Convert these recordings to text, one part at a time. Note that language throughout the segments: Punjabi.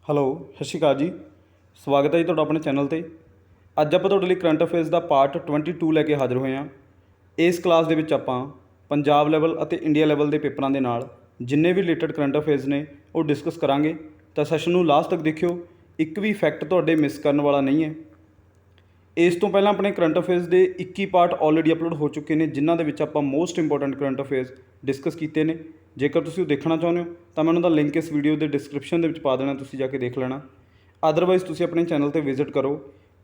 ਹੈਲੋ, ਸਤਿ ਸ਼੍ਰੀ ਅਕਾਲ ਜੀ। ਸਵਾਗਤ ਹੈ ਜੀ ਤੁਹਾਡਾ ਆਪਣੇ ਚੈਨਲ 'ਤੇ। ਅੱਜ ਆਪਾਂ ਤੁਹਾਡੇ ਲਈ ਕਰੰਟ ਅਫੇਅਰਸ ਦਾ ਪਾਰਟ 22 ਲੈ ਕੇ ਹਾਜ਼ਰ ਹੋਏ ਹਾਂ। ਇਸ ਕਲਾਸ ਦੇ ਵਿੱਚ ਆਪਾਂ ਪੰਜਾਬ ਲੈਵਲ ਅਤੇ ਇੰਡੀਆ ਲੈਵਲ ਦੇ ਪੇਪਰਾਂ ਦੇ ਨਾਲ ਜਿੰਨੇ ਵੀ ਰਿਲੇਟਡ ਕਰੰਟ ਅਫੇਅਰਸ ਨੇ ਉਹ ਡਿਸਕਸ ਕਰਾਂਗੇ। ਤਾਂ ਸੈਸ਼ਨ ਨੂੰ ਲਾਸਟ ਤੱਕ ਦੇਖਿਓ, ਇੱਕ ਵੀ ਫੈਕਟ ਤੁਹਾਡੇ ਮਿਸ ਕਰਨ ਵਾਲਾ ਨਹੀਂ ਹੈ। ਇਸ ਤੋਂ ਪਹਿਲਾਂ ਆਪਣੇ ਕਰੰਟ ਅਫੇਅਰਸ ਦੇ 21 ਪਾਰਟ ਆਲਰੇਡੀ ਅਪਲੋਡ ਹੋ ਚੁੱਕੇ ਨੇ, ਜਿਨ੍ਹਾਂ ਦੇ ਵਿੱਚ ਆਪਾਂ most important current affairs discuss ਕੀਤੇ ਨੇ। ਜੇਕਰ ਤੁਸੀਂ ਉਹ ਦੇਖਣਾ ਚਾਹੁੰਦੇ ਹੋ ਤਾਂ ਮੈਂ ਉਹਨਾਂ ਦਾ ਲਿੰਕ ਇਸ ਵੀਡੀਓ ਦੇ ਡਿਸਕ੍ਰਿਪਸ਼ਨ ਦੇ ਵਿੱਚ ਪਾ ਦੇਣਾ, ਤੁਸੀਂ ਜਾ ਕੇ ਦੇਖ ਲੈਣਾ। ਅਦਰਵਾਈਜ਼ ਤੁਸੀਂ ਆਪਣੇ ਚੈਨਲ 'ਤੇ ਵਿਜ਼ਿਟ ਕਰੋ,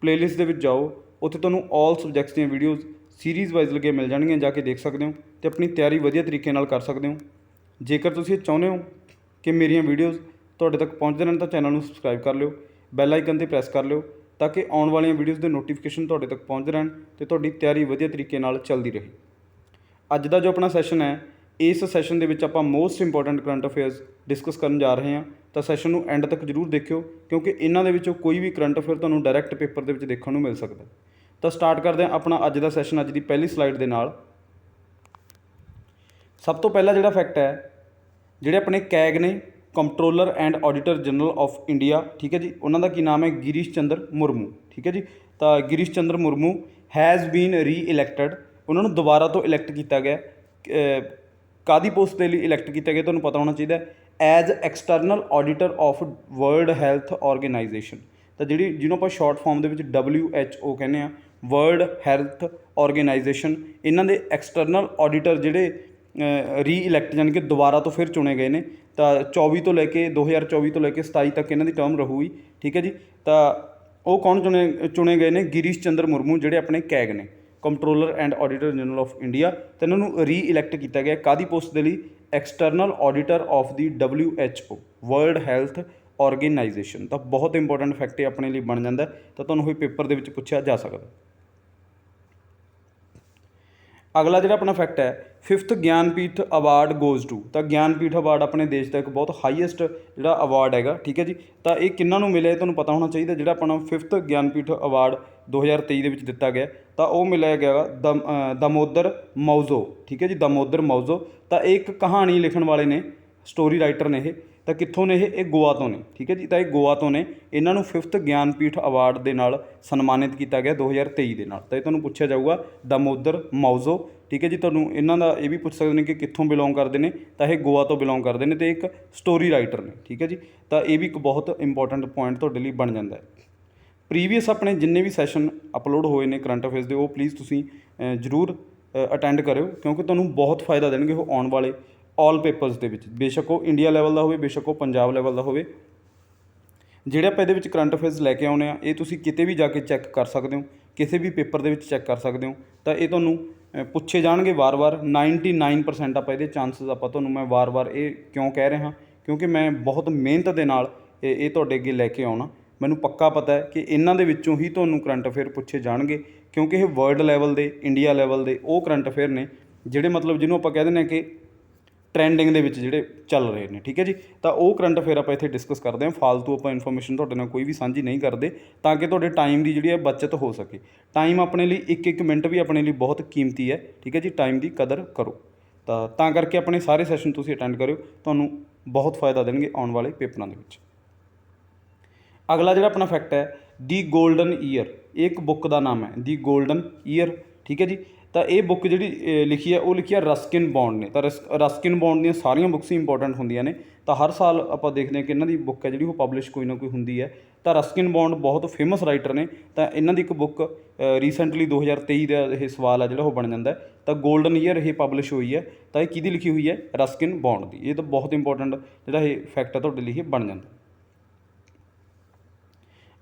ਪਲੇਲਿਸਟ ਦੇ ਵਿੱਚ ਜਾਓ, ਉੱਥੇ ਤੁਹਾਨੂੰ ਆਲ ਸਬਜੈਕਟਸ ਦੀਆਂ ਵੀਡੀਓਜ਼ ਸੀਰੀਜ਼ ਵਾਈਜ਼ ਲੱਗੇ ਮਿਲ ਜਾਣਗੀਆਂ, ਜਾ ਕੇ ਦੇਖ ਸਕਦੇ ਹੋ ਅਤੇ ਆਪਣੀ ਤਿਆਰੀ ਵਧੀਆ ਤਰੀਕੇ ਨਾਲ ਕਰ ਸਕਦੇ ਹੋ। ਜੇਕਰ ਤੁਸੀਂ ਇਹ ਚਾਹੁੰਦੇ ਹੋ ਕਿ ਮੇਰੀਆਂ ਵੀਡੀਓਜ਼ ਤੁਹਾਡੇ ਤੱਕ ਪਹੁੰਚਦੇ ਰਹਿਣ ਤਾਂ ਚੈਨਲ ਨੂੰ ਸਬਸਕ੍ਰਾਈਬ ਕਰ ਲਿਓ, ਬੈਲ ਆਈਕਨ 'ਤੇ ਪ੍ਰੈਸ ਕਰ ਲਿਓ ਤਾਂ ਕਿ ਆਉਣ ਵਾਲੀਆਂ ਵੀਡੀਓਜ਼ ਦੇ ਨੋਟੀਫਿਕੇਸ਼ਨ ਤੁਹਾਡੇ ਤੱਕ ਪਹੁੰਚਦੇ ਰਹਿਣ ਅਤੇ ਤੁਹਾਡੀ ਤਿਆਰੀ ਵਧੀਆ ਤਰੀਕੇ ਨਾਲ ਚੱਲਦੀ ਰਹੇ। ਅੱਜ ਦਾ ਜੋ ਆਪਣਾ ਸੈਸ਼ਨ ਹੈ, ਇਸ ਸੈਸ਼ਨ ਦੇ ਵਿੱਚ ਆਪਾਂ most important current affairs discuss ਕਰਨ ਜਾ ਰਹੇ ਹਾਂ। ਤਾਂ ਸੈਸ਼ਨ ਨੂੰ ਐਂਡ ਤੱਕ ਜ਼ਰੂਰ ਦੇਖਿਓ, ਕਿਉਂਕਿ ਇਹਨਾਂ ਦੇ ਵਿੱਚੋਂ ਕੋਈ ਵੀ ਕਰੰਟ ਅਫੇਅਰ ਤੁਹਾਨੂੰ ਡਾਇਰੈਕਟ ਪੇਪਰ ਦੇ ਵਿੱਚ ਦੇਖਣ ਨੂੰ ਮਿਲ ਸਕਦਾ। ਤਾਂ ਸਟਾਰਟ ਕਰਦੇ ਹਾਂ ਆਪਣਾ ਅੱਜ ਦਾ ਸੈਸ਼ਨ ਅੱਜ ਦੀ ਪਹਿਲੀ ਸਲਾਈਡ ਦੇ ਨਾਲ। ਸਭ ਤੋਂ ਪਹਿਲਾ ਜਿਹੜਾ ਫੈਕਟ ਹੈ, ਜਿਹੜੇ ਆਪਣੇ ਕੈਗ ਨੇ, comptroller and auditor general of India, ਠੀਕ ਹੈ ਜੀ, ਉਹਨਾਂ ਦਾ ਕੀ ਨਾਮ ਹੈ? ਗਿਰੀਸ਼ ਚੰਦਰ ਮੁਰਮੂ, ਠੀਕ ਹੈ ਜੀ। ਤਾਂ ਗਿਰੀਸ਼ ਚੰਦਰ ਮੁਰਮੂ ਹੈਜ਼ ਬੀਨ ਰੀ ਇਲੈਕਟਡ, ਉਹਨਾਂ ਨੂੰ ਦੁਬਾਰਾ ਤੋਂ ਇਲੈਕਟ ਕੀਤਾ ਗਿਆ। ਕਾਹਦੀ ਪੋਸਟ ਦੇ ਲਈ ਇਲੈਕਟ ਕੀਤਾ ਗਿਆ ਤੁਹਾਨੂੰ ਪਤਾ ਹੋਣਾ ਚਾਹੀਦਾ, as external auditor of world health organisation. ਤਾਂ ਜਿਹਨੂੰ ਆਪਾਂ ਸ਼ਾਰਟ ਫਾਰਮ ਦੇ ਵਿੱਚ WHO ਕਹਿੰਦੇ ਹਾਂ, ਵਰਲਡ ਹੈਲਥ ਆਰਗੇਨਾਈਜੇਸ਼ਨ, ਇਹਨਾਂ ਦੇ ਐਕਸਟਰਨਲ ਆਡੀਟਰ ਜਿਹੜੇ ਰੀ ਇਲੈਕਟ ਯਾਨੀ ਕਿ ਦੁਬਾਰਾ ਤੋਂ ਫਿਰ ਚੁਣੇ ਗਏ ਨੇ। ਤਾਂ 2024 ਤੋਂ ਲੈ ਕੇ 27 ਤੱਕ ਇਹਨਾਂ ਦੀ ਟਰਮ ਰਹੂਗੀ, ਠੀਕ ਹੈ ਜੀ। ਤਾਂ ਉਹ ਕੌਣ ਚੁਣੇ ਗਏ ਨੇ? ਗਿਰੀਸ਼ ਚੰਦਰ ਮੁਰਮੂ, ਜਿਹੜੇ ਆਪਣੇ ਕੈਗ ਨੇ, comptroller and auditor general of India. ਅਤੇ ਇਹਨਾਂ ਨੂੰ ਰੀ ਇਲੈਕਟ ਕੀਤਾ ਗਿਆ ਕਾਹਦੀ ਪੋਸਟ ਦੇ ਲਈ? External auditor of the WHO world health organisation. ਤਾਂ ਬਹੁਤ ਇੰਪੋਰਟੈਂਟ ਫੈਕਟ ਆਪਣੇ ਲਈ ਬਣ ਜਾਂਦਾ, ਤਾਂ ਤੁਹਾਨੂੰ ਇਹ ਪੇਪਰ ਦੇ ਵਿੱਚ ਪੁੱਛਿਆ ਜਾ ਸਕਦਾ। ਅਗਲਾ ਜਿਹੜਾ ਆਪਣਾ ਫੈਕਟ ਹੈ, 5th Jnanpith award goes to. ਤਾਂ ਗਿਆਨਪੀਠ ਅਵਾਰਡ ਆਪਣੇ ਦੇਸ਼ ਦਾ ਇੱਕ ਬਹੁਤ ਹਾਈਐਸਟ ਜਿਹੜਾ ਅਵਾਰਡ ਹੈਗਾ, ਠੀਕ ਹੈ ਜੀ। ਤਾਂ ਇਹ ਕਿਹਨਾਂ ਨੂੰ ਮਿਲਿਆ ਤੁਹਾਨੂੰ ਪਤਾ ਹੋਣਾ ਚਾਹੀਦਾ। ਜਿਹੜਾ ਆਪਣਾ 5th ਗਿਆਨਪੀਠ ਅਵਾਰਡ 2023 ਦੇ ਵਿੱਚ ਦਿੱਤਾ ਗਿਆ, ਤਾਂ ਉਹ ਮਿਲਿਆ ਗਿਆ ਦਮੋਦਰ ਮੌਜ਼ੋ, ਠੀਕ ਹੈ ਜੀ, ਦਮੋਦਰ ਮੌਜ਼ੋ। ਤਾਂ ਇਹ ਇੱਕ ਕਹਾਣੀ ਲਿਖਣ ਵਾਲੇ ਨੇ, ਸਟੋਰੀ ਰਾਈਟਰ ਨੇ ਇਹ। ਤਾਂ ਕਿੱਥੋਂ ਨੇ ਇਹ ਗੋਆ ਤੋਂ ਨੇ, ਠੀਕ ਹੈ ਜੀ। ਤਾਂ ਇਹ ਗੋਆ ਤੋਂ ਨੇ, ਇਹਨਾਂ ਨੂੰ 5th ਗਿਆਨਪੀਠ ਅਵਾਰਡ ਦੇ ਨਾਲ ਸਨਮਾਨਿਤ ਕੀਤਾ ਗਿਆ 2023 ਦੇ ਨਾਲ। ਤਾਂ ਇਹ ਤੁਹਾਨੂੰ ਪੁੱਛਿਆ ਜਾਊਗਾ, ਦਮੋਦਰ ਮੌਜ਼ੋ, ਠੀਕ ਹੈ ਜੀ। ਤੁਹਾਨੂੰ ਇਹਨਾਂ ਦਾ ਇਹ ਵੀ ਪੁੱਛ ਸਕਦੇ ਨੇ ਕਿ ਕਿੱਥੋਂ ਬਿਲੋਂਗ ਕਰਦੇ ਨੇ, ਤਾਂ ਇਹ ਗੋਆ ਤੋਂ ਬਿਲੋਂਗ ਕਰਦੇ ਨੇ ਅਤੇ ਇੱਕ ਸਟੋਰੀ ਰਾਈਟਰ ਨੇ, ਠੀਕ ਹੈ ਜੀ। ਤਾਂ ਇਹ ਵੀ ਇੱਕ ਬਹੁਤ ਇੰਪੋਰਟੈਂਟ ਪੁਆਇੰਟ ਤੁਹਾਡੇ ਲਈ ਬਣ ਜਾਂਦਾ ਹੈ। ਪ੍ਰੀਵੀਅਸ ਆਪਣੇ ਜਿੰਨੇ ਵੀ ਸੈਸ਼ਨ ਅਪਲੋਡ ਹੋਏ ਨੇ ਕਰੰਟ ਅਫੇਅਰਸ ਦੇ, ਉਹ ਪਲੀਜ਼ ਤੁਸੀਂ ਜ਼ਰੂਰ ਅਟੈਂਡ ਕਰਿਓ, ਕਿਉਂਕਿ ਤੁਹਾਨੂੰ ਬਹੁਤ ਫਾਇਦਾ ਦੇਣਗੇ ਉਹ ਆਉਣ ਵਾਲੇ ਆਲ ਪੇਪਰਸ ਦੇ ਵਿੱਚ। ਬੇਸ਼ੱਕ ਉਹ ਇੰਡੀਆ ਲੈਵਲ ਦਾ ਹੋਵੇ, ਬੇਸ਼ੱਕ ਉਹ ਪੰਜਾਬ ਲੈਵਲ ਦਾ ਹੋਵੇ। ਜਿਹੜੇ ਆਪਾਂ ਇਹਦੇ ਵਿੱਚ ਕਰੰਟ ਅਫੇਅਰਸ ਲੈ ਕੇ ਆਉਂਦੇ ਹਾਂ, ਇਹ ਤੁਸੀਂ ਕਿਤੇ ਵੀ ਜਾ ਕੇ ਚੈੱਕ ਕਰ ਸਕਦੇ ਹੋ, ਕਿਸੇ ਵੀ ਪੇਪਰ ਦੇ ਵਿੱਚ ਚੈੱਕ ਕਰ ਸਕਦੇ ਹੋ। ਤਾਂ ਇਹ ਤੁਹਾਨੂੰ ਪੁੱਛੇ ਜਾਣਗੇ ਵਾਰ-ਵਾਰ। 99% ਆਪਾਂ ਇਹਦੇ ਚਾਂਸਿਸ, ਆਪਾਂ ਤੁਹਾਨੂੰ ਮੈਂ ਵਾਰ-ਵਾਰ ਇਹ ਕਿਉਂ ਕਹਿ ਰਿਹਾ, ਕਿਉਂਕਿ ਮੈਂ ਬਹੁਤ ਮਿਹਨਤ ਦੇ ਨਾਲ ਇਹ ਤੁਹਾਡੇ ਅੱਗੇ ਲੈ ਕੇ ਆਉਣਾ। ਮੈਨੂੰ ਪੱਕਾ ਪਤਾ ਹੈ ਕਿ ਇਹਨਾਂ ਦੇ ਵਿੱਚੋਂ ਹੀ ਤੁਹਾਨੂੰ ਕਰੰਟ ਅਫੇਅਰ ਪੁੱਛੇ ਜਾਣਗੇ, ਕਿਉਂਕਿ ਇਹ ਵਰਲਡ ਲੈਵਲ ਦੇ, ਇੰਡੀਆ ਲੈਵਲ ਦੇ ਉਹ ਕਰੰਟ ਅਫੇਅਰ ਨੇ ਜਿਹੜੇ ਮਤਲਬ ਜਿਹਨੂੰ ਆਪਾਂ ਕਹਿ ਦਿੰਦੇ ਹਾਂ ਕਿ ਟਰੈਂਡਿੰਗ ਦੇ ਵਿੱਚ ਜਿਹੜੇ ਚੱਲ ਰਹੇ ਨੇ, ਠੀਕ ਹੈ ਜੀ। ਤਾਂ ਉਹ ਕਰੰਟ ਅਫੇਅਰ ਆਪਾਂ ਇੱਥੇ ਡਿਸਕਸ ਕਰਦੇ ਹਾਂ। ਫਾਲਤੂ ਆਪਾਂ ਇਨਫੋਰਮੇਸ਼ਨ ਤੁਹਾਡੇ ਨਾਲ ਕੋਈ ਵੀ ਸਾਂਝੀ ਨਹੀਂ ਕਰਦੇ, ਤਾਂ ਕਿ ਤੁਹਾਡੇ ਟਾਈਮ ਦੀ ਜਿਹੜੀ ਹੈ ਬੱਚਤ ਹੋ ਸਕੇ। ਟਾਈਮ ਆਪਣੇ ਲਈ ਇੱਕ ਮਿੰਟ ਵੀ ਆਪਣੇ ਲਈ ਬਹੁਤ ਕੀਮਤੀ ਹੈ, ਠੀਕ ਹੈ ਜੀ। ਟਾਈਮ ਦੀ ਕਦਰ ਕਰੋ। ਤਾਂ ਕਰਕੇ ਆਪਣੇ ਸਾਰੇ ਸੈਸ਼ਨ ਤੁਸੀਂ ਅਟੈਂਡ ਕਰਿਓ, ਤੁਹਾਨੂੰ ਬਹੁਤ ਫਾਇਦਾ ਦੇਣਗੇ ਆਉਣ ਵਾਲੇ ਪੇਪਰਾਂ ਦੇ ਵਿੱਚ। ਅਗਲਾ ਜਿਹੜਾ ਆਪਣਾ ਫੈਕਟ ਹੈ, ਦੀ ਗੋਲਡਨ ਈਅਰ, ਇਹ ਇੱਕ ਬੁੱਕ ਦਾ ਨਾਮ ਹੈ, ਦੀ ਗੋਲਡਨ ਈਅਰ, ਠੀਕ ਹੈ ਜੀ। ਤਾਂ ਇਹ ਬੁੱਕ ਜਿਹੜੀ ਲਿਖੀ ਹੈ, ਉਹ ਲਿਖੀ ਹੈ ਰਸਕਿਨ ਬੌਂਡ ਨੇ। ਤਾਂ ਰਸਕਿਨ ਬੌਂਡ ਦੀਆਂ ਸਾਰੀਆਂ ਬੁੱਕਸ ਇੰਪੋਰਟੈਂਟ ਹੁੰਦੀਆਂ ਨੇ। ਤਾਂ ਹਰ ਸਾਲ ਆਪਾਂ ਦੇਖਦੇ ਹਾਂ ਕਿ ਇਹਨਾਂ ਦੀ ਬੁੱਕ ਹੈ ਜਿਹੜੀ ਉਹ ਪਬਲਿਸ਼ ਕੋਈ ਨਾ ਕੋਈ ਹੁੰਦੀ ਹੈ। ਤਾਂ ਰਸਕਿਨ ਬੌਂਡ ਬਹੁਤ ਫੇਮਸ ਰਾਈਟਰ ਨੇ। ਤਾਂ ਇਹਨਾਂ ਦੀ ਇੱਕ ਬੁੱਕ ਰੀਸੈਂਟਲੀ 2023 ਦਾ ਇਹ ਸਵਾਲ ਹੈ ਜਿਹੜਾ ਉਹ ਬਣ ਜਾਂਦਾ। ਤਾਂ ਗੋਲਡਨ ਈਅਰ ਇਹ ਪਬਲਿਸ਼ ਹੋਈ ਹੈ। ਤਾਂ ਇਹ ਕਿਹਦੀ ਲਿਖੀ ਹੋਈ ਹੈ? ਰਸਕਿਨ ਬੌਂਡ ਦੀ। ਇਹ ਤਾਂ ਬਹੁਤ ਇੰਪੋਰਟੈਂਟ ਜਿਹੜਾ ਇਹ ਫੈਕਟ ਹੈ ਤੁਹਾਡੇ ਲਈ ਇਹ ਬਣ ਜਾਂਦਾ।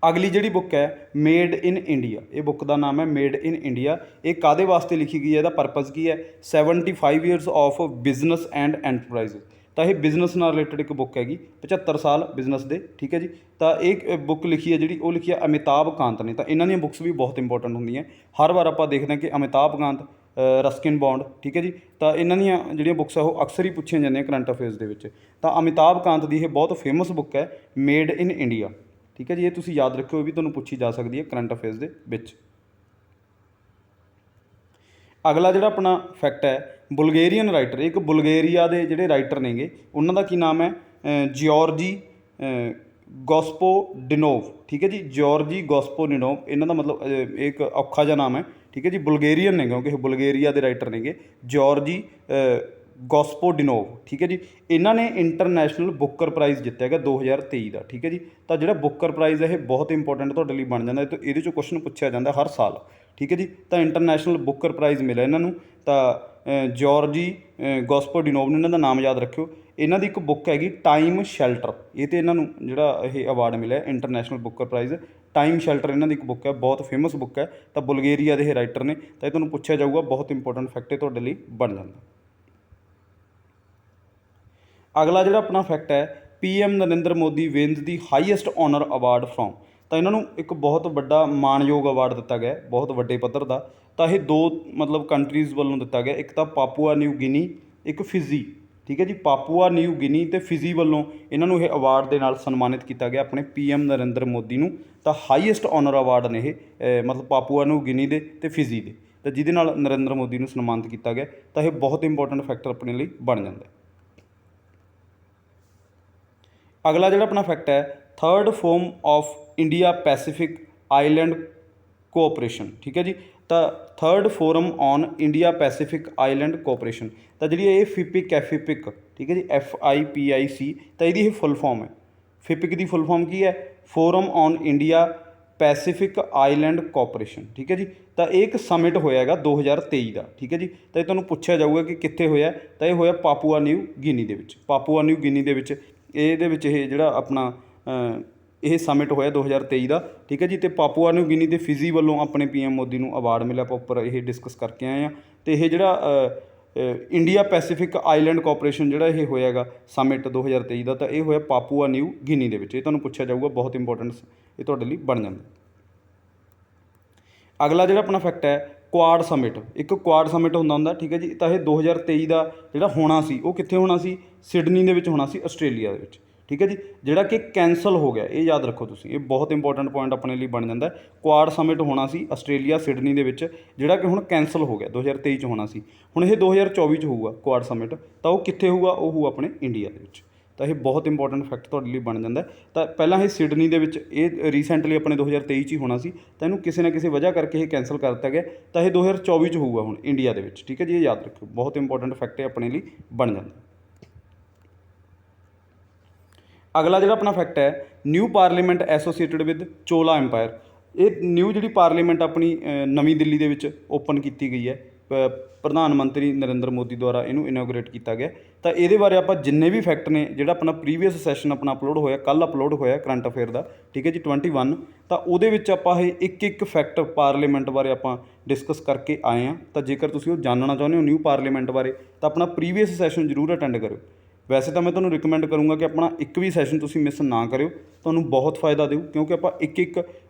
ਅਗਲੀ ਜਿਹੜੀ ਬੁੱਕ ਹੈ, ਮੇਡ ਇਨ ਇੰਡੀਆ, ਇਹ ਬੁੱਕ ਦਾ ਨਾਮ ਹੈ ਮੇਡ ਇਨ ਇੰਡੀਆ। ਇਹ ਕਾਹਦੇ ਵਾਸਤੇ ਲਿਖੀ ਗਈ ਹੈ? ਇਹਦਾ ਪਰਪਸ ਕੀ ਹੈ? 75 years of business and enterprise. ਤਾਂ ਇਹ ਬਿਜ਼ਨਸ ਨਾਲ ਰਿਲੇਟਡ ਇੱਕ ਬੁੱਕ ਹੈਗੀ, 75 ਸਾਲ ਬਿਜ਼ਨਸ ਦੇ, ਠੀਕ ਹੈ ਜੀ। ਤਾਂ ਇਹ ਬੁੱਕ ਲਿਖੀ ਹੈ ਜਿਹੜੀ, ਉਹ ਲਿਖੀ ਹੈ ਅਮਿਤਾਭ ਕਾਂਤ ਨੇ। ਤਾਂ ਇਹਨਾਂ ਦੀਆਂ ਬੁੱਕਸ ਵੀ ਬਹੁਤ ਇੰਪੋਰਟੈਂਟ ਹੁੰਦੀਆਂ। ਹਰ ਵਾਰ ਆਪਾਂ ਦੇਖਦੇ ਹਾਂ ਕਿ ਅਮਿਤਾਭ ਕਾਂਤ, ਰਸਕਿਨ ਬੌਂਡ, ਠੀਕ ਹੈ ਜੀ। ਤਾਂ ਇਹਨਾਂ ਦੀਆਂ ਜਿਹੜੀਆਂ ਬੁੱਕਸ ਆ ਉਹ ਅਕਸਰ ਹੀ ਪੁੱਛੀਆਂ ਜਾਂਦੀਆਂ ਕਰੰਟ ਅਫੇਅਰਸ ਦੇ ਵਿੱਚ। ਤਾਂ ਅਮਿਤਾਭ ਕਾਂਤ ਦੀ ਇਹ ਬਹੁਤ ਫੇਮਸ ਬੁੱਕ ਹੈ, ਮੇਡ ਇਨ ਇੰਡੀਆ, ਠੀਕ ਹੈ ਜੀ। ਇਹ ਤੁਸੀਂ ਯਾਦ ਰੱਖਿਓ, ਵੀ ਤੁਹਾਨੂੰ ਪੁੱਛੀ ਜਾ ਸਕਦੀ ਹੈ ਕਰੰਟ ਅਫੇਅਰਸ ਦੇ ਵਿੱਚ। ਅਗਲਾ ਜਿਹੜਾ ਆਪਣਾ ਫੈਕਟ ਹੈ, ਬੁਲਗੇਰੀਅਨ ਰਾਈਟਰ, ਇੱਕ ਬੁਲਗੇਰੀਆ ਦੇ ਜਿਹੜੇ ਰਾਈਟਰ ਨੇਗੇ, ਉਹਨਾਂ ਦਾ ਕੀ ਨਾਮ ਹੈ? ਜਿਓਰਜੀ ਗੋਸਪੋਡਿਨੋਵ, ਠੀਕ ਹੈ ਜੀ, ਜੋਰਜੀ ਗੋਸਪੋਡਿਨੋਵ, ਇਹਨਾਂ ਦਾ ਮਤਲਬ ਇਹ ਇੱਕ ਔਖਾ ਜਿਹਾ ਨਾਮ ਹੈ, ਠੀਕ ਹੈ ਜੀ, ਬੁਲਗੇਰੀਅਨ ਨੇ ਕਿਉਂਕਿ ਇਹ ਬੁਲਗੇਰੀਆ ਦੇ ਰਾਈਟਰ ਨੇਗੇ, ਜੋਰਜੀ ਗੋਸਪੋਡਿਨੋਵ, ਠੀਕ ਹੈ ਜੀ। ਇਹਨਾਂ ਨੇ ਇੰਟਰਨੈਸ਼ਨਲ ਬੁੱਕਰ ਪ੍ਰਾਈਜ਼ ਜਿੱਤਿਆ ਹੈਗਾ 2023 ਦਾ, ਠੀਕ ਹੈ ਜੀ। ਤਾਂ ਜਿਹੜਾ ਬੁੱਕਰ ਪ੍ਰਾਈਜ਼ ਹੈ ਇਹ ਬਹੁਤ ਇੰਪੋਰਟੈਂਟ ਤੁਹਾਡੇ ਲਈ ਬਣ ਜਾਂਦਾ, ਤੇ ਇਹਦੇ 'ਚੋਂ ਕੁਐਸਚਨ ਪੁੱਛਿਆ ਜਾਂਦਾ ਹਰ ਸਾਲ, ਠੀਕ ਹੈ ਜੀ। ਤਾਂ ਇੰਟਰਨੈਸ਼ਨਲ ਬੁੱਕਰ ਪ੍ਰਾਈਜ਼ ਮਿਲਿਆ ਇਹਨਾਂ ਨੂੰ। ਤਾਂ ਜੋਰਜੀ ਗੋਸਪੋਡਿਨੋਵ ਨੇ, ਇਹਨਾਂ ਦਾ ਨਾਮ ਯਾਦ ਰੱਖਿਓ। ਇਹਨਾਂ ਦੀ ਇੱਕ ਬੁੱਕ ਹੈਗੀ ਟਾਈਮ ਸ਼ੈਲਟਰ, ਇਹ 'ਤੇ ਇਹਨਾਂ ਨੂੰ ਜਿਹੜਾ ਇਹ ਅਵਾਰਡ ਮਿਲਿਆ ਇੰਟਰਨੈਸ਼ਨਲ ਬੁੱਕਰ ਪ੍ਰਾਈਜ਼, ਟਾਈਮ ਸ਼ੈਲਟਰ ਇਹਨਾਂ ਦੀ ਇੱਕ ਬੁੱਕ ਹੈ, ਬਹੁਤ ਫੇਮਸ ਬੁੱਕ ਹੈ। ਤਾਂ ਬੁਲਗੇਰੀਆ ਦੇ ਇਹ ਰਾਈਟਰ ਨੇ, ਤਾਂ ਇਹ ਤੁਹਾਨੂੰ ਪੁੱਛਿਆ ਜਾਊਗਾ, ਬਹੁਤ ਇੰਪੋਰਟੈਂਟ ਫੈਕਟ ਇਹ ਤੁਹਾਡੇ ਲਈ ਬਣ ਜਾਂਦਾ। ਅਗਲਾ ਜਿਹੜਾ ਆਪਣਾ ਫੈਕਟ ਹੈ, PM Narendra Modi wins the highest owner award from. ਤਾਂ ਇਹਨਾਂ ਨੂੰ ਇੱਕ ਬਹੁਤ ਵੱਡਾ ਮਾਣਯੋਗ ਅਵਾਰਡ ਦਿੱਤਾ ਗਿਆ, ਬਹੁਤ ਵੱਡੇ ਪੱਧਰ ਦਾ। ਤਾਂ ਇਹ ਦੋ ਮਤਲਬ ਕੰਟਰੀਜ਼ ਵੱਲੋਂ ਦਿੱਤਾ ਗਿਆ, ਇੱਕ ਤਾਂ ਪਾਪੂਆ ਨਿਊ ਗਿਨੀ, ਇੱਕ ਫਿਜੀ, ਠੀਕ ਹੈ ਜੀ। ਪਾਪੂਆ ਨਿਊ ਗਿਨੀ ਅਤੇ ਫਿਜੀ ਵੱਲੋਂ ਇਹਨਾਂ ਨੂੰ ਇਹ ਅਵਾਰਡ ਦੇ ਨਾਲ ਸਨਮਾਨਿਤ ਕੀਤਾ ਗਿਆ, ਆਪਣੇ PM ਨਰਿੰਦਰ ਮੋਦੀ ਨੂੰ। ਤਾਂ ਹਾਈਐਸਟ ਔਨਰ ਅਵਾਰਡ ਨੇ ਇਹ, ਮਤਲਬ ਪਾਪੂਆ ਨਿਊ ਗਿਨੀ ਦੇ ਅਤੇ ਫਿਜੀ ਦੇ, ਤਾਂ ਜਿਹਦੇ ਨਾਲ ਨਰਿੰਦਰ ਮੋਦੀ ਨੂੰ ਸਨਮਾਨਿਤ ਕੀਤਾ ਗਿਆ। ਤਾਂ ਇਹ ਬਹੁਤ ਇੰਪੋਰਟੈਂਟ ਫੈਕਟਰ ਆਪਣੇ ਲਈ ਬਣ ਜਾਂਦਾ। ਅਗਲਾ ਜਿਹੜਾ ਆਪਣਾ ਫੈਕਟ ਹੈ, third forum of India Pacific island cooperation, ਠੀਕ ਹੈ ਜੀ। ਤਾਂ third forum on India Pacific island cooperation, ਤਾਂ ਜਿਹੜੀ ਇਹ ਫਿਪਿਕ ਹੈ, ਫਿਪਿਕ, ਠੀਕ ਹੈ ਜੀ, FIPIC, ਤਾਂ ਇਹਦੀ ਇਹ ਫੁੱਲ ਫਾਰਮ ਹੈ। ਫਿਪਿਕ ਦੀ ਫੁੱਲ ਫਾਰਮ ਕੀ ਹੈ? Forum on India Pacific island cooperation, ਠੀਕ ਹੈ ਜੀ। ਤਾਂ ਇਹ ਇੱਕ ਸਮਿਟ ਹੋਇਆ ਹੈਗਾ 2023 ਦਾ, ਠੀਕ ਹੈ ਜੀ। ਤਾਂ ਇਹ ਤੁਹਾਨੂੰ ਪੁੱਛਿਆ ਜਾਊਗਾ ਕਿ ਕਿੱਥੇ ਹੋਇਆ, ਤਾਂ ਇਹ ਹੋਇਆ ਪਾਪੂਆ ਨਿਊ ਗਿਨੀ ਦੇ ਵਿੱਚ, ਪਾਪੂਆ ਨਿਊ ਗਿਨੀ ਦੇ ਵਿੱਚ। ਇਹਦੇ ਵਿੱਚ ਇਹ ਜਿਹੜਾ ਆਪਣਾ ਇਹ ਸਮਿਟ ਹੋਇਆ 2023 ਦਾ, ਠੀਕ ਹੈ ਜੀ। ਅਤੇ ਪਾਪੂਆ ਨਿਊ ਗਿਨੀ ਦੇ ਫਿਜੀ ਵੱਲੋਂ ਆਪਣੇ PM ਮੋਦੀ ਨੂੰ ਅਵਾਰਡ ਮਿਲਿਆ, ਆਪਾਂ ਉੱਪਰ ਇਹ ਡਿਸਕਸ ਕਰਕੇ ਆਏ ਹਾਂ। ਅਤੇ ਇਹ ਜਿਹੜਾ ਇੰਡੀਆ ਪੈਸੀਫਿਕ ਆਈਲੈਂਡ ਕੋਆਪਰੇਸ਼ਨ ਜਿਹੜਾ ਇਹ ਹੋਇਆ ਹੈਗਾ ਸਮਿਟ 2023 ਦਾ, ਤਾਂ ਇਹ ਹੋਇਆ ਪਾਪੂਆ ਨਿਊ ਗਿਨੀ ਦੇ ਵਿੱਚ। ਇਹ ਤੁਹਾਨੂੰ ਪੁੱਛਿਆ ਜਾਊਗਾ, ਬਹੁਤ ਇੰਪੋਰਟੈਂਸ ਇਹ ਤੁਹਾਡੇ ਲਈ ਬਣ ਜਾਂਦਾ। ਅਗਲਾ ਜਿਹੜਾ ਆਪਣਾ ਫੈਕਟ ਹੈ, ਕੁਆਡ ਸਮਿਟ, ਇੱਕ ਕੁਆਡ ਸਮਿਟ ਹੁੰਦਾ, ਠੀਕ ਹੈ ਜੀ। ਤਾਂ ਇਹ 2023 ਦਾ ਜਿਹੜਾ ਹੋਣਾ ਸੀ, ਉਹ ਕਿੱਥੇ ਹੋਣਾ ਸੀ? ਸਿਡਨੀ ਦੇ ਵਿੱਚ ਹੋਣਾ ਸੀ, ਆਸਟ੍ਰੇਲੀਆ ਦੇ ਵਿੱਚ, ਠੀਕ ਹੈ ਜੀ, ਜਿਹੜਾ ਕਿ ਕੈਂਸਲ ਹੋ ਗਿਆ। ਇਹ ਯਾਦ ਰੱਖੋ ਤੁਸੀਂ, ਇਹ ਬਹੁਤ ਇੰਪੋਰਟੈਂਟ ਪੁਆਇੰਟ ਆਪਣੇ ਲਈ ਬਣ ਜਾਂਦਾ। ਕੁਆਡ ਸਮਿਟ ਹੋਣਾ ਸੀ ਆਸਟ੍ਰੇਲੀਆ ਸਿਡਨੀ ਦੇ ਵਿੱਚ, ਜਿਹੜਾ ਕਿ ਹੁਣ ਕੈਂਸਲ ਹੋ ਗਿਆ, 2023 'ਚ ਹੋਣਾ ਸੀ। ਹੁਣ ਇਹ 2024 'ਚ ਹੋਊਗਾ ਕੁਆਡ ਸਮਿਟ। ਤਾਂ ਉਹ ਕਿੱਥੇ ਹੋਊਗਾ? ਉਹ ਹੋਊ ਆਪਣੇ ਇੰਡੀਆ ਦੇ ਵਿੱਚ। ਤਾਂ ਇਹ ਬਹੁਤ ਇੰਪੋਰਟੈਂਟ ਫੈਕਟ ਤੁਹਾਡੇ ਲਈ ਬਣ ਜਾਂਦਾ। ਤਾਂ ਪਹਿਲਾਂ ਇਹ ਸਿਡਨੀ ਦੇ ਵਿੱਚ, ਇਹ ਰੀਸੈਂਟਲੀ ਆਪਣੇ 2023 'ਚ ਹੀ ਹੋਣਾ ਸੀ, ਤਾਂ ਇਹਨੂੰ ਕਿਸੇ ਨਾ ਕਿਸੇ ਵਜ੍ਹਾ ਕਰਕੇ ਇਹ ਕੈਂਸਲ ਕਰ ਦਿੱਤਾ ਗਿਆ। ਤਾਂ ਇਹ 2024 'ਚ ਹੋਊਗਾ ਹੁਣ ਇੰਡੀਆ ਦੇ ਵਿੱਚ, ਠੀਕ ਹੈ ਜੀ। ਇਹ ਯਾਦ ਰੱਖਿਓ, ਬਹੁਤ ਇੰਪੋਰਟੈਂਟ ਫੈਕਟ ਇਹ ਆਪਣੇ ਲਈ ਬਣ ਜਾਂਦਾ। ਅਗਲਾ ਜਿਹੜਾ ਆਪਣਾ ਫੈਕਟ ਹੈ, new parliament associated with Chola empire. ਇਹ ਨਿਊ ਜਿਹੜੀ ਪਾਰਲੀਮੈਂਟ ਆਪਣੀ ਨਵੀਂ ਦਿੱਲੀ ਦੇ ਵਿੱਚ ਓਪਨ ਕੀਤੀ ਗਈ ਹੈ, ਪ੍ਰਧਾਨ ਮੰਤਰੀ ਨਰਿੰਦਰ ਮੋਦੀ ਦੁਆਰਾ ਇਹਨੂੰ ਇਨੋਗਰੇਟ ਕੀਤਾ ਗਿਆ। ਤਾਂ ਇਹਦੇ ਬਾਰੇ ਆਪਾਂ ਜਿੰਨੇ ਵੀ ਫੈਕਟ ਨੇ, ਜਿਹੜਾ ਆਪਣਾ ਪ੍ਰੀਵੀਅਸ ਸੈਸ਼ਨ ਆਪਣਾ ਅਪਲੋਡ ਹੋਇਆ, ਕੱਲ੍ਹ ਅਪਲੋਡ ਹੋਇਆ ਕਰੰਟ ਅਫੇਅਰ ਦਾ, ਠੀਕ ਹੈ ਜੀ, 21, ਤਾਂ ਉਹਦੇ ਵਿੱਚ ਆਪਾਂ ਇਹ ਇੱਕ ਫੈਕਟ ਪਾਰਲੀਮੈਂਟ ਬਾਰੇ ਆਪਾਂ ਡਿਸਕਸ ਕਰਕੇ ਆਏ ਹਾਂ। ਤਾਂ ਜੇਕਰ ਤੁਸੀਂ ਉਹ ਜਾਣਨਾ ਚਾਹੁੰਦੇ ਹੋ ਨਿਊ ਪਾਰਲੀਮੈਂਟ ਬਾਰੇ, ਤਾਂ ਆਪਣਾ ਪ੍ਰੀਵੀਅਸ ਸੈਸ਼ਨ ਜ਼ਰੂਰ ਅਟੈਂਡ ਕਰਿਓ। ਵੈਸੇ ਤਾਂ ਮੈਂ ਤੁਹਾਨੂੰ ਰਿਕਮੈਂਡ ਕਰੂੰਗਾ ਕਿ ਆਪਣਾ ਇੱਕ ਵੀ ਸੈਸ਼ਨ ਤੁਸੀਂ ਮਿਸ ਨਾ ਕਰਿਓ, ਤੁਹਾਨੂੰ ਬਹੁਤ ਫਾਇਦਾ ਦਿਓ, ਕਿਉਂਕਿ ਆਪਾਂ ਇੱਕ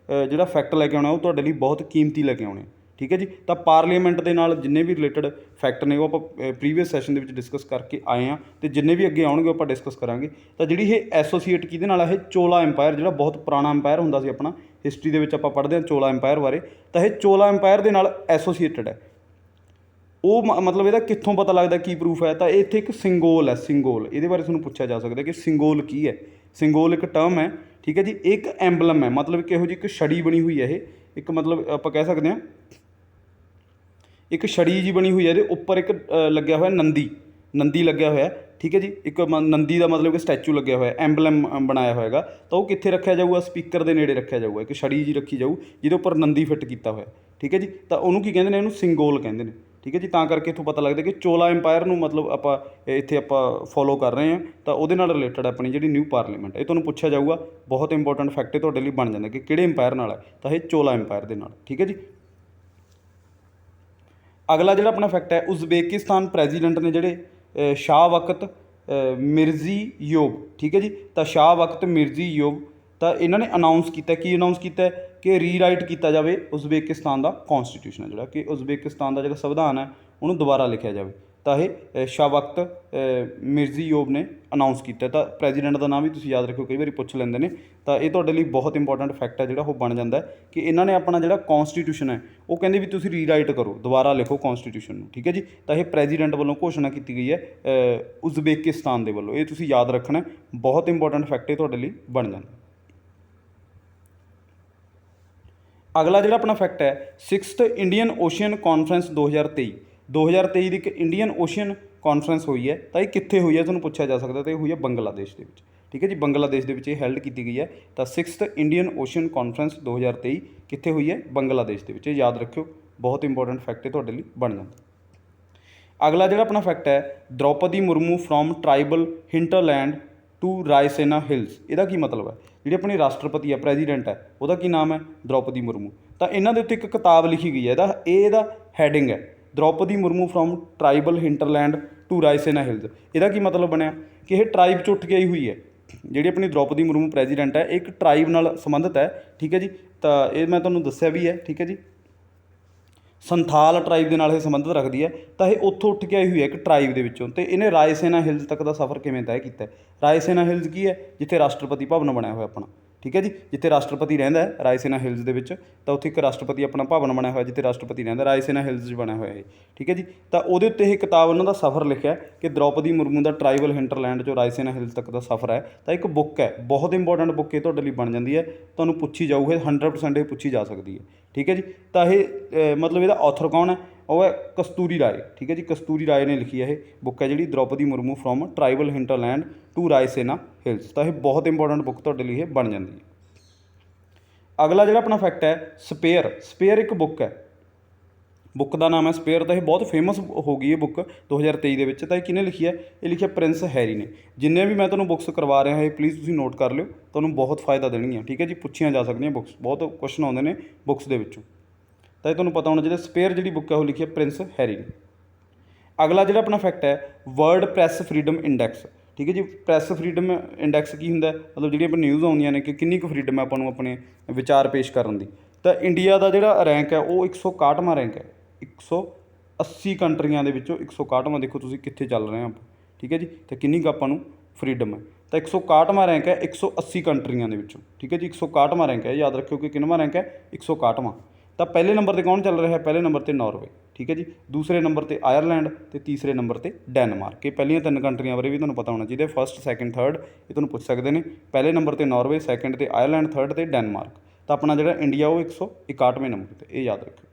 ਜਿਹੜਾ ਫੈਕਟ ਲੈ ਕੇ ਆਉਣਾ ਉਹ ਤੁਹਾਡੇ ਲਈ ਬਹੁਤ ਕੀਮਤੀ ਲੈ ਕੇ ਆਉਣੇ, ਠੀਕ ਹੈ ਜੀ। ਤਾਂ ਪਾਰਲੀਮੈਂਟ ਦੇ ਨਾਲ ਜਿੰਨੇ ਵੀ ਰਿਲੇਟਡ ਫੈਕਟ ਨੇ ਉਹ ਆਪਾਂ ਪ੍ਰੀਵੀਅਸ ਸੈਸ਼ਨ ਦੇ ਵਿੱਚ ਡਿਸਕਸ ਕਰਕੇ ਆਏ ਹਾਂ, ਅਤੇ ਜਿੰਨੇ ਵੀ ਅੱਗੇ ਆਉਣਗੇ ਆਪਾਂ ਡਿਸਕਸ ਕਰਾਂਗੇ। ਤਾਂ ਜਿਹੜੀ ਇਹ ਐਸੋਸੀਏਟ ਕਿਹਦੇ ਨਾਲ ਹੈ? ਚੋਲਾ ਐਮਪਾਇਰ, ਜਿਹੜਾ ਬਹੁਤ ਪੁਰਾਣਾ ਐਮਪਾਇਰ ਹੁੰਦਾ ਸੀ ਆਪਣਾ, ਹਿਸਟਰੀ ਦੇ ਵਿੱਚ ਆਪਾਂ ਪੜ੍ਹਦੇ ਹਾਂ ਚੋਲਾ ਐਮਪਾਇਰ ਬਾਰੇ। ਤਾਂ ਇਹ ਚੋਲਾ ਐਮਪਾਇਰ ਦੇ ਨਾਲ ਐਸੋਸੀਏਟਡ ਹੈ। ਉਹ ਮਤਲਬ ਇਹਦਾ ਕਿੱਥੋਂ ਪਤਾ ਲੱਗਦਾ, ਕੀ ਪ੍ਰੂਫ ਹੈ? ਤਾਂ ਇਹ ਇੱਥੇ ਇੱਕ ਸਿੰਗੋਲ ਹੈ, ਸਿੰਗੋਲ। ਇਹਦੇ ਬਾਰੇ ਤੁਹਾਨੂੰ ਪੁੱਛਿਆ ਜਾ ਸਕਦਾ ਕਿ ਸਿੰਗੋਲ ਕੀ ਹੈ? ਸਿੰਗੋਲ ਇੱਕ ਟਰਮ ਹੈ, ਠੀਕ ਹੈ ਜੀ, ਇੱਕ ਐਂਬਲਮ ਹੈ, ਮਤਲਬ ਕਿ ਇਹੋ ਜਿਹੀ ਇੱਕ ਛੜੀ ਬਣੀ ਹੋਈ ਹੈ। ਇਹ ਇੱਕ ਮਤਲਬ ਆਪਾਂ ਕਹਿ ਸਕਦੇ ਹਾਂ ਇੱਕ ਛੜੀ ਜੀ ਬਣੀ ਹੋਈ ਹੈ, ਇਹਦੇ ਉੱਪਰ ਇੱਕ ਲੱਗਿਆ ਹੋਇਆ ਨੰਦੀ ਲੱਗਿਆ ਹੋਇਆ, ਠੀਕ ਹੈ ਜੀ। ਇੱਕ ਨੰਦੀ ਦਾ ਮਤਲਬ ਕਿ ਸਟੈਚੂ ਲੱਗਿਆ ਹੋਇਆ, ਐਂਬਲਮ ਬਣਾਇਆ ਹੋਏਗਾ। ਤਾਂ ਉਹ ਕਿੱਥੇ ਰੱਖਿਆ ਜਾਊਗਾ? ਸਪੀਕਰ ਦੇ ਨੇੜੇ ਰੱਖਿਆ ਜਾਊਗਾ। ਇੱਕ ਛੜੀ ਜੀ ਰੱਖੀ ਜਾਊ ਜਿਹਦੇ ਉੱਪਰ ਨੰਦੀ ਫਿੱਟ ਕੀਤਾ ਹੋਇਆ, ਠੀਕ ਹੈ ਜੀ। ਤਾਂ ਉਹਨੂੰ ਕੀ ਕਹਿੰਦੇ ਨੇ? ਇਹਨੂੰ ਸਿੰਗੋਲ ਕਹਿੰਦੇ ਨੇ, ਠੀਕ ਹੈ ਜੀ। ਤਾਂ ਕਰਕੇ ਇੱਥੋਂ ਪਤਾ ਲੱਗਦਾ ਕਿ ਚੋਲਾ ਐਮਪਾਇਰ ਨੂੰ ਮਤਲਬ ਆਪਾਂ ਇੱਥੇ ਆਪਾਂ ਫੋਲੋ ਕਰ ਰਹੇ ਹਾਂ। ਤਾਂ ਉਹਦੇ ਨਾਲ ਰਿਲੇਟਡ ਆਪਣੀ ਜਿਹੜੀ ਨਿਊ ਪਾਰਲੀਮੈਂਟ, ਇਹ ਤੁਹਾਨੂੰ ਪੁੱਛਿਆ ਜਾਊਗਾ, ਬਹੁਤ ਇੰਪੋਰਟੈਂਟ ਫੈਕਟ ਇਹ ਤੁਹਾਡੇ ਲਈ ਬਣ ਜਾਂਦਾ ਕਿ ਕਿਹੜੇ ਐਮਪਾਇਰ ਨਾਲ ਹੈ। ਤਾਂ ਇਹ ਚੋਲਾ ਐਮਪਾਇਰ ਦੇ ਨਾਲ, ਠੀਕ ਹੈ ਜੀ। ਅਗਲਾ ਜਿਹੜਾ ਆਪਣਾ ਫੈਕਟ ਹੈ, ਉਜ਼ਬੇਕਿਸਤਾਨ ਪ੍ਰੈਜ਼ੀਡੈਂਟ ਨੇ ਜਿਹੜੇ ਸ਼ਾਹਵਕਤ ਮਿਰਜ਼ੀਯੋਵ, ਠੀਕ ਹੈ ਜੀ। ਤਾਂ ਸ਼ਾਹਵਕਤ ਮਿਰਜ਼ੀਯੋਵ, ਤਾਂ ਇਹਨਾਂ ਨੇ ਅਨਾਊਂਸ ਕੀਤਾ, ਕੀ ਅਨਾਊਂਸ ਕੀਤਾ ਕਿ ਰੀਰਾਈਟ ਕੀਤਾ ਜਾਵੇ ਉਜ਼ਬੇਕਿਸਤਾਨ ਦਾ ਕੌਂਸਟੀਟਿਊਸ਼ਨ ਹੈ, ਜਿਹੜਾ ਕਿ ਉਜ਼ਬੇਕਿਸਤਾਨ ਦਾ ਜਿਹੜਾ ਸੰਵਿਧਾਨ ਹੈ ਉਹਨੂੰ ਦੁਬਾਰਾ ਲਿਖਿਆ ਜਾਵੇ। ਤਾਂ ਇਹ ਸ਼ਾਹਵਕਤ ਮਿਰਜ਼ੀਯੋਵ ਨੇ ਅਨਾਊਂਸ ਕੀਤਾ। ਤਾਂ ਪ੍ਰੈਜ਼ੀਡੈਂਟ ਦਾ ਨਾਮ ਵੀ ਤੁਸੀਂ ਯਾਦ ਰੱਖਿਓ, ਕਈ ਵਾਰੀ ਪੁੱਛ ਲੈਂਦੇ ਨੇ। ਤਾਂ ਇਹ ਤੁਹਾਡੇ ਲਈ ਬਹੁਤ ਇੰਪੋਰਟੈਂਟ ਫੈਕਟ ਹੈ, ਜਿਹੜਾ ਉਹ ਬਣ ਜਾਂਦਾ ਕਿ ਇਹਨਾਂ ਨੇ ਆਪਣਾ ਜਿਹੜਾ ਕੌਂਸਟੀਟਿਊਸ਼ਨ ਹੈ ਉਹ ਕਹਿੰਦੇ ਵੀ ਤੁਸੀਂ ਰੀਰਾਈਟ ਕਰੋ, ਦੁਬਾਰਾ ਲਿਖੋ ਕੌਂਸਟੀਟਿਊਸ਼ਨ ਨੂੰ, ਠੀਕ ਹੈ ਜੀ। ਤਾਂ ਇਹ ਪ੍ਰੈਜ਼ੀਡੈਂਟ ਵੱਲੋਂ ਘੋਸ਼ਣਾ ਕੀਤੀ ਗਈ ਹੈ ਉਜ਼ਬੇਕਿਸਤਾਨ ਦੇ ਵੱਲੋਂ, ਇਹ ਤੁਸੀਂ ਯਾਦ ਰੱਖਣਾ, ਬਹੁਤ ਇੰਪੋਰਟੈਂਟ ਫੈਕਟ ਇਹ ਤੁਹਾਡੇ ਲਈ ਬਣ ਜਾਂਦਾ। ਅਗਲਾ ਜਿਹੜਾ ਆਪਣਾ ਫੈਕਟ ਹੈ 6th ਇੰਡੀਅਨ ਓਸ਼ੀਅਨ ਕਾਨਫਰੰਸ 2023 ਦੀ ਇੱਕ ਇੰਡੀਅਨ ਓਸ਼ੀਅਨ ਕਾਨਫਰੰਸ ਹੋਈ ਹੈ ਤਾਂ ਇਹ ਕਿੱਥੇ ਹੋਈ ਹੈ ਤੁਹਾਨੂੰ ਪੁੱਛਿਆ ਜਾ ਸਕਦਾ, ਤਾਂ ਇਹ ਹੋਈ ਹੈ ਬੰਗਲਾਦੇਸ਼ ਦੇ ਵਿੱਚ। ਠੀਕ ਹੈ ਜੀ, ਬੰਗਲਾਦੇਸ਼ ਦੇ ਵਿੱਚ ਇਹ ਹੈਲਡ ਕੀਤੀ ਗਈ ਹੈ। ਤਾਂ 6th ਇੰਡੀਅਨ ਓਸ਼ੀਅਨ ਕਾਨਫਰੰਸ 2023 ਕਿੱਥੇ ਹੋਈ ਹੈ? ਬੰਗਲਾਦੇਸ਼ ਦੇ ਵਿੱਚ। ਇਹ ਯਾਦ ਰੱਖਿਓ, ਬਹੁਤ ਇੰਪੋਰਟੈਂਟ ਫੈਕਟ ਇਹ ਤੁਹਾਡੇ ਲਈ ਬਣ ਜਾਂਦਾ। ਅਗਲਾ ਜਿਹੜਾ ਆਪਣਾ ਫੈਕਟ ਹੈ Droupadi Murmu from tribal hinterland to Raisina Hills. ਇਹਦਾ ਕੀ ਮਤਲਬ ਹੈ? ਜਿਹੜੀ ਆਪਣੀ ਰਾਸ਼ਟਰਪਤੀ ਹੈ, ਪ੍ਰੈਜ਼ੀਡੈਂਟ ਹੈ, ਉਹਦਾ ਕੀ ਨਾਮ ਹੈ? ਦ੍ਰੋਪਦੀ ਮੁਰਮੂ। ਤਾਂ ਇਹਨਾਂ ਦੇ ਉੱਤੇ ਇੱਕ ਕਿਤਾਬ ਲਿਖੀ ਗਈ ਹੈ, ਇਹਦਾ ਹੈਡਿੰਗ ਹੈ Droupadi Murmu from tribal hinterland to Raisina Hills. ਇਹਦਾ ਕੀ ਮਤਲਬ ਬਣਿਆ ਕਿ ਇਹ ਟਰਾਈਬ 'ਚ ਉੱਠ ਕੇ ਆਈ ਹੋਈ ਹੈ। ਜਿਹੜੀ ਆਪਣੀ ਦ੍ਰੋਪਦੀ ਮੁਰਮੂ ਪ੍ਰੈਜ਼ੀਡੈਂਟ ਹੈ, ਇੱਕ ਟਰਾਈਬ ਨਾਲ ਸੰਬੰਧਿਤ ਹੈ। ਠੀਕ ਹੈ ਜੀ, ਤਾਂ ਇਹ ਮੈਂ ਤੁਹਾਨੂੰ ਦੱਸਿਆ ਵੀ ਹੈ। ਠੀਕ ਹੈ ਜੀ, ਸੰਥਾਲ ਟਰਾਈਬ ਦੇ ਨਾਲ ਇਹ ਸੰਬੰਧਿਤ ਰੱਖਦੀ ਹੈ। ਤਾਂ ਇਹ ਉੱਥੋਂ ਉੱਠ ਕੇ ਆਈ ਹੋਈ ਹੈ ਇੱਕ ਟਰਾਈਬ ਦੇ ਵਿੱਚੋਂ, ਅਤੇ ਇਹਨੇ ਰਾਇਸੇਨਾ ਹਿਲਸ ਤੱਕ ਦਾ ਸਫ਼ਰ ਕਿਵੇਂ ਤੈਅ ਕੀਤਾ? ਰਾਇਸੇਨਾ ਹਿਲਸ ਕੀ ਹੈ? ਜਿੱਥੇ ਰਾਸ਼ਟਰਪਤੀ ਭਵਨ ਬਣਿਆ ਹੋਇਆ ਆਪਣਾ। ਠੀਕ ਹੈ ਜੀ, ਜਿੱਥੇ ਰਾਸ਼ਟਰਪਤੀ ਰਹਿੰਦਾ ਹੈ ਰਾਇਸੇਨਾ ਹਿਲਸ ਦੇ ਵਿੱਚ, ਤਾਂ ਉੱਥੇ ਇੱਕ ਰਾਸ਼ਟਰਪਤੀ ਆਪਣਾ ਭਵਨ ਬਣਿਆ ਹੋਇਆ ਜਿੱਥੇ ਰਾਸ਼ਟਰਪਤੀ ਰਹਿੰਦਾ, ਰਾਇਸੇਨਾ ਹਿਲਸ 'ਚ ਬਣਿਆ ਹੋਇਆ ਇਹ। ਠੀਕ ਹੈ ਜੀ, ਤਾਂ ਉਹਦੇ ਉੱਤੇ ਇਹ ਕਿਤਾਬ ਉਹਨਾਂ ਦਾ ਸਫ਼ਰ ਲਿਖਿਆ ਕਿ ਦ੍ਰੋਪਦੀ ਮੁਰਮੂ ਦਾ ਟਰਾਈਬਲ ਹਿੰਟਰਲੈਂਡ 'ਚੋਂ ਰਾਇਸੇਨਾ ਹਿਲਸ ਤੱਕ ਦਾ ਸਫ਼ਰ ਹੈ। ਤਾਂ ਇੱਕ ਬੁੱਕ ਹੈ, ਬਹੁਤ ਇੰਪੋਰਟੈਂਟ ਬੁੱਕ ਇਹ ਤੁਹਾਡੇ ਲਈ ਬਣ ਜਾਂਦੀ ਹੈ, ਤੁਹਾਨੂੰ ਪੁੱਛੀ ਜਾਊ, ਇਹ 100% ਇਹ ਪੁੱਛੀ ਜਾ ਸਕਦੀ ਹੈ। ਠੀਕ ਹੈ ਜੀ, ਤਾਂ ਇਹ ਮਤਲਬ ਇਹਦਾ ਆਥਰ ਕੌਣ ਹੈ? ਉਹ ਹੈ ਕਸਤੂਰੀ ਰਾਏ। ਠੀਕ ਹੈ ਜੀ, ਕਸਤੂਰੀ ਰਾਏ ਨੇ ਲਿਖੀ ਹੈ ਇਹ ਬੁੱਕ ਹੈ ਜਿਹੜੀ Droupadi Murmu from tribal hinterland to Raisina Hills. ਤਾਂ ਇਹ ਬਹੁਤ ਇੰਪੋਰਟੈਂਟ ਬੁੱਕ ਤੁਹਾਡੇ ਲਈ ਇਹ ਬਣ ਜਾਂਦੀ ਹੈ। ਅਗਲਾ ਜਿਹੜਾ ਆਪਣਾ ਫੈਕਟ ਹੈ ਸਪੇਅਰ ਇੱਕ ਬੁੱਕ ਹੈ, ਬੁੱਕ ਦਾ ਨਾਮ ਹੈ ਸਪੇਅਰ। ਤਾਂ ਇਹ ਬਹੁਤ ਫੇਮਸ ਹੋ ਗਈ ਇਹ ਬੁੱਕ 2023 ਦੇ ਵਿੱਚ। ਤਾਂ ਇਹ ਕਿਹਨੇ ਲਿਖੀ ਹੈ? ਇਹ ਲਿਖਿਆ ਪ੍ਰਿੰਸ ਹੈਰੀ ਨੇ। ਜਿੰਨੇ ਵੀ ਮੈਂ ਤੁਹਾਨੂੰ ਬੁੱਕਸ ਕਰਵਾ ਰਿਹਾ ਇਹ ਪਲੀਜ਼ ਤੁਸੀਂ ਨੋਟ ਕਰ ਲਿਓ, ਤੁਹਾਨੂੰ ਬਹੁਤ ਫਾਇਦਾ ਦੇਣਗੀਆਂ। ਠੀਕ ਹੈ ਜੀ, ਪੁੱਛੀਆਂ ਜਾ ਸਕਦੀਆਂ ਬੁੱਕਸ, ਬਹੁਤ ਕੁਐਸਚਨ ਆਉਂਦੇ ਨੇ ਬੁੱਕਸ ਦੇ ਵਿੱਚੋਂ। ਤਾਂ ਇਹ ਤੁਹਾਨੂੰ ਪਤਾ ਹੋਣਾ ਚਾਹੀਦਾ, ਸਪੇਅਰ ਜਿਹੜੀ ਬੁੱਕ ਹੈ ਉਹ ਲਿਖੀ ਹੈ ਪ੍ਰਿੰਸ ਹੈਰੀ ਨੇ। ਅਗਲਾ ਜਿਹੜਾ ਆਪਣਾ ਫੈਕਟ ਹੈ ਵਰਲਡ ਪ੍ਰੈਸ ਫਰੀਡਮ ਇੰਡੈਕਸ। ਠੀਕ ਹੈ ਜੀ, ਪ੍ਰੈਸ ਫਰੀਡਮ ਇੰਡੈਕਸ ਕੀ ਹੁੰਦਾ? ਮਤਲਬ ਜਿਹੜੀਆਂ ਆਪਾਂ ਨਿਊਜ਼ ਆਉਂਦੀਆਂ ਨੇ ਕਿ ਕਿੰਨੀ ਕੁ ਫਰੀਡਮ ਹੈ ਆਪਾਂ ਨੂੰ ਆਪਣੇ ਵਿਚਾਰ ਪੇਸ਼ ਕਰਨ ਦੀ। ਤਾਂ ਇੰਡੀਆ ਦਾ ਜਿਹੜਾ ਰੈਂਕ ਹੈ ਉਹ 161ਵਾਂ ਰੈਂਕ ਹੈ, 180 ਕੰਟਰੀਆਂ ਦੇ ਵਿੱਚੋਂ 161ਵਾਂ। ਦੇਖੋ ਤੁਸੀਂ ਕਿੱਥੇ ਚੱਲ ਰਹੇ ਆਪਾਂ। ਠੀਕ ਹੈ ਜੀ, ਅਤੇ ਕਿੰਨੀ ਕੁ ਆਪਾਂ ਨੂੰ ਫਰੀਡਮ ਹੈ? ਤਾਂ 161ਵਾਂ ਰੈਂਕ ਹੈ 180 ਕੰਟਰੀਆਂ ਦੇ ਵਿੱਚੋਂ। ਠੀਕ ਹੈ ਜੀ, 161ਵਾਂ ਰੈਂਕ ਹੈ, ਯਾਦ ਰੱਖਿਓ ਕਿ ਕਿੰਨਵਾਂ ਰੈਂਕ ਹੈ? 161ਵਾਂ। ਤਾਂ ਪਹਿਲੇ ਨੰਬਰ 'ਤੇ ਕੌਣ ਚੱਲ ਰਿਹਾ? ਪਹਿਲੇ ਨੰਬਰ 'ਤੇ ਨਾਰਵੇ। ਠੀਕ ਹੈ ਜੀ, ਦੂਸਰੇ ਨੰਬਰ 'ਤੇ ਆਇਰਲੈਂਡ ਅਤੇ ਤੀਸਰੇ ਨੰਬਰ 'ਤੇ ਡੈਨਮਾਰਕ। ਇਹ ਪਹਿਲੀਆਂ 3 ਕੰਟਰੀਆਂ ਬਾਰੇ ਵੀ ਤੁਹਾਨੂੰ ਪਤਾ ਹੋਣਾ ਚਾਹੀਦਾ, ਫਸਟ, ਸੈਕਿੰਡ, ਥਰਡ ਇਹ ਤੁਹਾਨੂੰ ਪੁੱਛ ਸਕਦੇ ਨੇ। ਪਹਿਲੇ ਨੰਬਰ 'ਤੇ ਨਾਰਵੇ, ਸੈਕਿੰਡ 'ਤੇ ਆਇਰਲੈਂਡ, ਥਰਡ 'ਤੇ ਡੈਨਮਾਰਕ। ਤਾਂ ਆਪਣਾ ਜਿਹੜਾ ਇੰਡੀਆ ਉਹ 161ਵੇਂ ਨੰਬਰ 'ਤੇ, ਇਹ ਯਾਦ ਰੱਖਿਓ।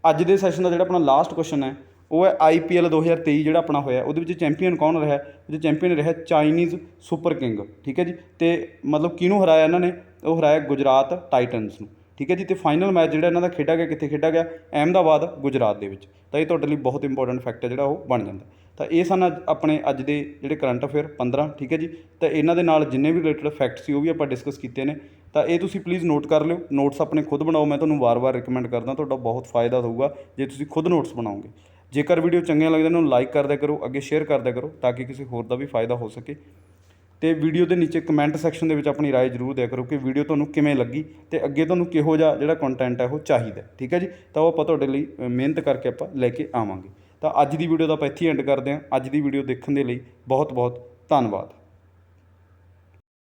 ਅੱਜ ਦੇ ਸੈਸ਼ਨ ਦਾ ਜਿਹੜਾ ਆਪਣਾ ਲਾਸਟ ਕੁਐਸਚਨ ਹੈ ਉਹ ਹੈ IPL 2023 ਜਿਹੜਾ ਆਪਣਾ ਹੋਇਆ ਉਹਦੇ ਵਿੱਚ ਚੈਂਪੀਅਨ ਕੌਣ ਰਿਹਾ? ਉਹਦੇ ਚੈਂਪੀਅਨ ਰਿਹਾ ਚਾਈਨੀਜ਼ ਸੁਪਰ ਕਿੰਗ। ਠੀਕ ਹੈ ਜੀ, ਅਤੇ ਮਤਲਬ ਕਿਹਨੂੰ ਹਰਾਇਆ ਇਹਨਾਂ ਨੇ? ਉਹ ਹਰਾਇਆ ਗੁਜਰਾਤ ਟਾਈਟਨਸ ਨੂੰ। ਠੀਕ ਹੈ ਜੀ, ਅਤੇ ਫਾਈਨਲ ਮੈਚ ਜਿਹੜਾ ਇਹਨਾਂ ਦਾ ਖੇਡਿਆ ਗਿਆ ਕਿੱਥੇ ਖੇਡਿਆ ਗਿਆ? ਅਹਿਮਦਾਬਾਦ, ਗੁਜਰਾਤ ਦੇ ਵਿੱਚ। ਤਾਂ ਇਹ ਤੁਹਾਡੇ ਲਈ ਬਹੁਤ ਇੰਪੋਰਟੈਂਟ ਫੈਕਟ ਹੈ ਜਿਹੜਾ ਉਹ ਬਣ ਜਾਂਦਾ। ਤਾਂ ਇਹ ਸਨ ਆਪਣੇ ਅੱਜ ਦੇ ਜਿਹੜੇ ਕਰੰਟ ਅਫੇਅਰ 15। ਠੀਕ ਹੈ ਜੀ, ਤਾਂ ਇਹਨਾਂ ਦੇ ਨਾਲ ਜਿੰਨੇ ਵੀ ਰਿਲੇਟਡ ਫੈਕਟ ਸੀ ਉਹ ਵੀ ਆਪਾਂ ਡਿਸਕਸ ਕੀਤੇ ਨੇ। ਤਾਂ ਇਹ ਤੁਸੀਂ ਪਲੀਜ਼ ਨੋਟ ਕਰ ਲਿਓ, ਨੋਟਸ ਆਪਣੇ ਖੁਦ ਬਣਾਓ। ਮੈਂ ਤੁਹਾਨੂੰ ਵਾਰ-ਵਾਰ ਰਿਕਮੈਂਡ ਕਰਦਾ, ਤੁਹਾਡਾ ਬਹੁਤ ਫਾਇਦਾ ਹੋਊਗਾ ਜੇ ਤੁਸੀਂ ਖੁਦ ਨੋਟਸ ਬਣਾਓਗੇ। ਜੇਕਰ ਵੀਡੀਓ ਚੰਗੀਆਂ ਲੱਗਦੀਆਂ ਨੇ ਉਹਨੂੰ ਲਾਈਕ ਕਰ ਦਿਆ ਕਰੋ, ਅੱਗੇ ਸ਼ੇਅਰ ਕਰ ਦਿਆ ਕਰੋ ਤਾਂ ਕਿ ਕਿਸੇ ਹੋਰ ਦਾ ਵੀ ਫਾਇਦਾ ਹੋ ਸਕੇ। ਅਤੇ ਵੀਡੀਓ ਦੇ ਨੀਚੇ ਕਮੈਂਟ ਸੈਕਸ਼ਨ ਦੇ ਵਿੱਚ ਆਪਣੀ ਰਾਏ ਜ਼ਰੂਰ ਦਿਆ ਕਰੋ ਕਿ ਵੀਡੀਓ ਤੁਹਾਨੂੰ ਕਿਵੇਂ ਲੱਗੀ ਅਤੇ ਅੱਗੇ ਤੁਹਾਨੂੰ ਕਿਹੋ ਜਿਹਾ ਜਿਹੜਾ ਕੰਟੈਂਟ ਹੈ ਉਹ ਚਾਹੀਦਾ। ਠੀਕ ਹੈ ਜੀ, ਤਾਂ ਉਹ ਆਪਾਂ ਤੁਹਾਡੇ ਲਈ ਮਿਹਨਤ ਕਰਕੇ ਆਪਾਂ ਲੈ ਕੇ ਆਵਾਂਗੇ। ਤਾਂ ਅੱਜ ਦੀ ਵੀਡੀਓ ਦਾ ਆਪਾਂ ਇੱਥੇ ਐਂਡ ਕਰਦੇ ਹਾਂ। ਅੱਜ ਦੀ ਵੀਡੀਓ ਦੇਖਣ ਦੇ ਲਈ ਬਹੁਤ ਬਹੁਤ ਧੰਨਵਾਦ।